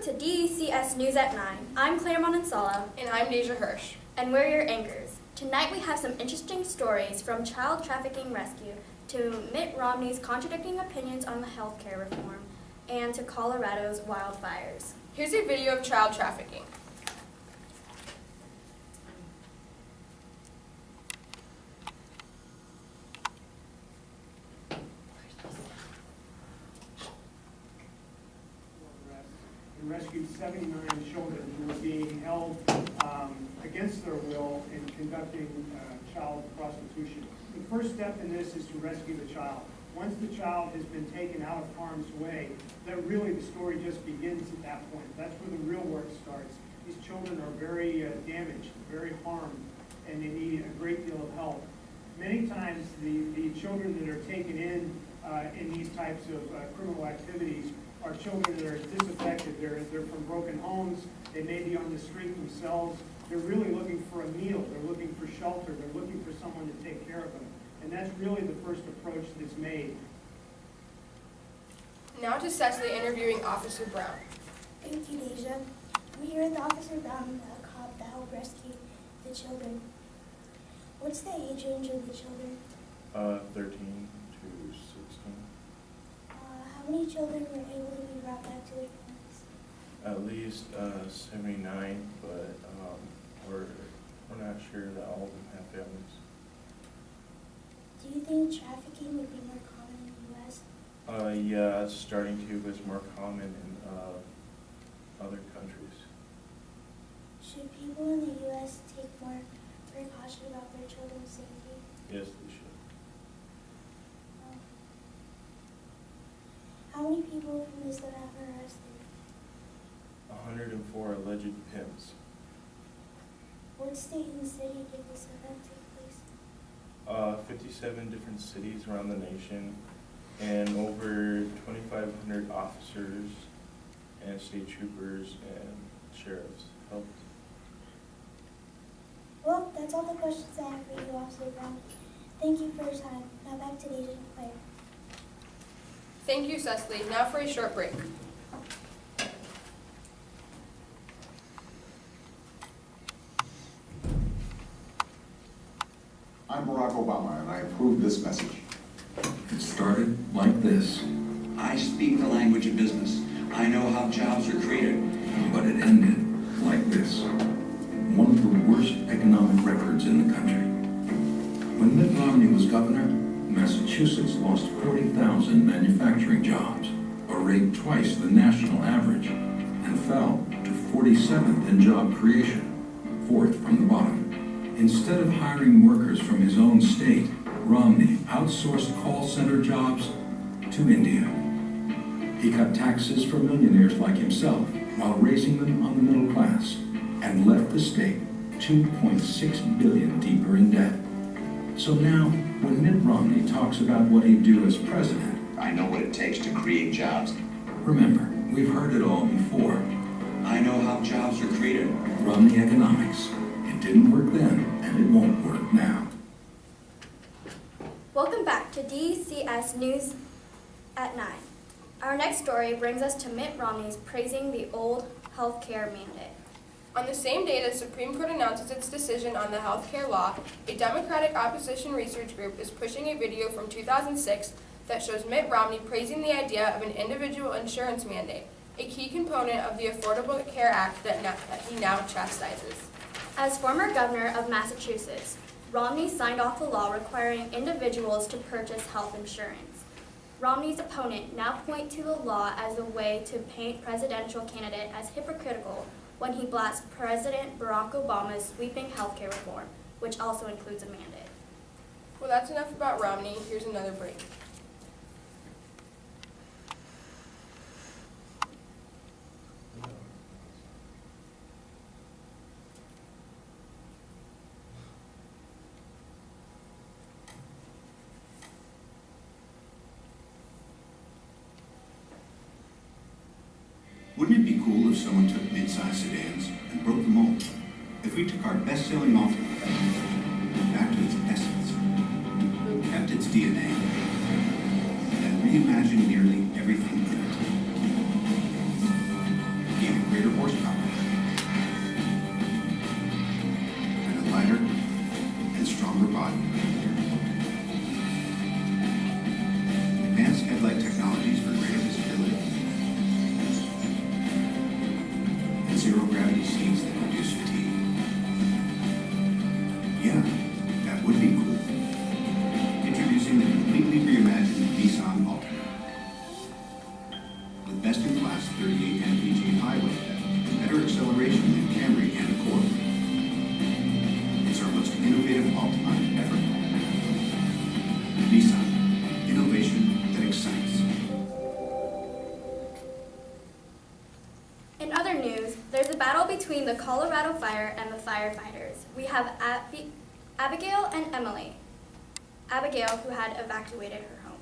to DECS News at 9. I'm Claire Moninsala. And I'm Deja Hirsch. And we're your anchors. Tonight we have some interesting stories from child trafficking rescue to Mitt Romney's contradicting opinions on the healthcare reform and to Colorado's wildfires. Here's a video of child trafficking. And rescued 79 children who were being held against their will in conducting child prostitution. The first step in this is to rescue the child. Once the child has been taken out of harm's way, that really the story just begins at that point. That's where the real work starts. These children are very damaged, very harmed, and they need a great deal of help. Many times the children that are taken in these types of criminal activities are children that are disaffected. They're from broken homes. They may be on the street themselves. They're really looking for a meal. They're looking for shelter. They're looking for someone to take care of them. And that's really the first approach that's made. Now to Cecily interviewing Officer Brown. Thank you, Deja. I'm here with Officer Brown, a cop that helped rescue the children. What's the age range of the children? 13 to 16. How many children were able to be brought back to their families? At least 79, but we're not sure that all of them have families. Do you think trafficking would be more common in the U.S.? Yeah, it's starting to, but it's more common in other countries. Should people in the U.S. take more precaution about their children's safety? Yes, they should. How many people from this that have arrested? 104 alleged pimps. What state and city did this event take place? 57 different cities around the nation, and over 2,500 officers and state troopers and sheriffs helped. Well, that's all the questions I have for you, Officer Brown. Thank you for your time. Now back to Deja and Claire. Thank you, Cecily. Now for a short break. I'm Barack Obama, and I approve this message. It started like this. I speak the language of business. I know how jobs are created. But it ended like this. One of the worst economic records in the country. When Mitt Romney was governor, Massachusetts lost 40,000 manufacturing jobs, a rate twice the national average, and fell to 47th in job creation, fourth from the bottom. Instead of hiring workers from his own state, Romney outsourced call center jobs to India. He cut taxes for millionaires like himself while raising them on the middle class, and left the state $2.6 billion deeper in debt. So now, when Mitt Romney talks about what he'd do as president, I know what it takes to create jobs. remember, we've heard it all before. I know how jobs are created. Romney economics. It didn't work then, and it won't work now. Welcome back to DECS News at 9. Our next story brings us to Mitt Romney's praising the old healthcare mandate. On the same day the Supreme Court announces its decision on the health care law, a Democratic opposition research group is pushing a video from 2006 that shows Mitt Romney praising the idea of an individual insurance mandate, a key component of the Affordable Care Act that he now chastises. As former governor of Massachusetts, Romney signed off the law requiring individuals to purchase health insurance. Romney's opponent now point to the law as a way to paint presidential candidate as hypocritical when he blasts President Barack Obama's sweeping healthcare reform, which also includes a mandate. Well, that's enough about Romney. Here's another break. Wouldn't it be cool if someone took mid-size sedans and broke the mold? If we took our best-selling Altima back to its essence, kept its DNA, and reimagined nearly everything in it? Gave zero-gravity seats that reduce fatigue. Yeah, that would be cool. Introducing the completely reimagined Nissan Altima. With best-in-class 38 mpg highway and better acceleration than Camry and Accord. It's our most innovative Altima ever. Nissan, innovation that excites. In other news, there's a battle between the Colorado Fire and the firefighters. We have Abigail and Emily. Abigail, who had evacuated her home.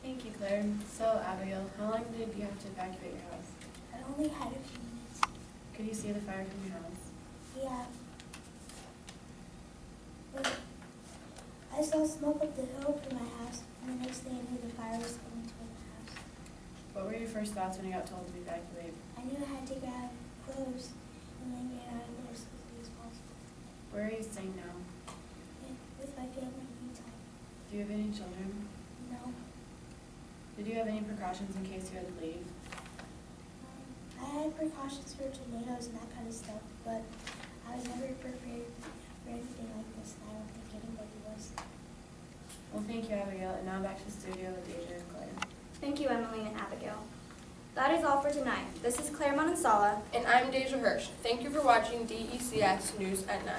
Thank you, Claire. So, Abigail, how long did you have to evacuate your house? I only had a few minutes. Could you see the fire from your house? Yeah. Wait. I saw smoke up the hill from my house, and the next thing I knew, the fire was coming toward the house. What were your first thoughts when you got told to evacuate? I knew I had to grab clothes and then get out of there as quickly as possible. Where are you staying now? And with my family in Utah. Do you have any children? No. Did you have any precautions in case you had to leave? I had precautions for tornadoes and that kind of stuff, but I was never prepared for anything like this, and I don't think anybody was. Well, thank you, Abigail. And now back to the studio with Deja and Claire. Thank you, Emily and Abigail. That is all for tonight. This is Claire Manansala. And I'm Deja Hirsch. Thank you for watching DECS News at 9.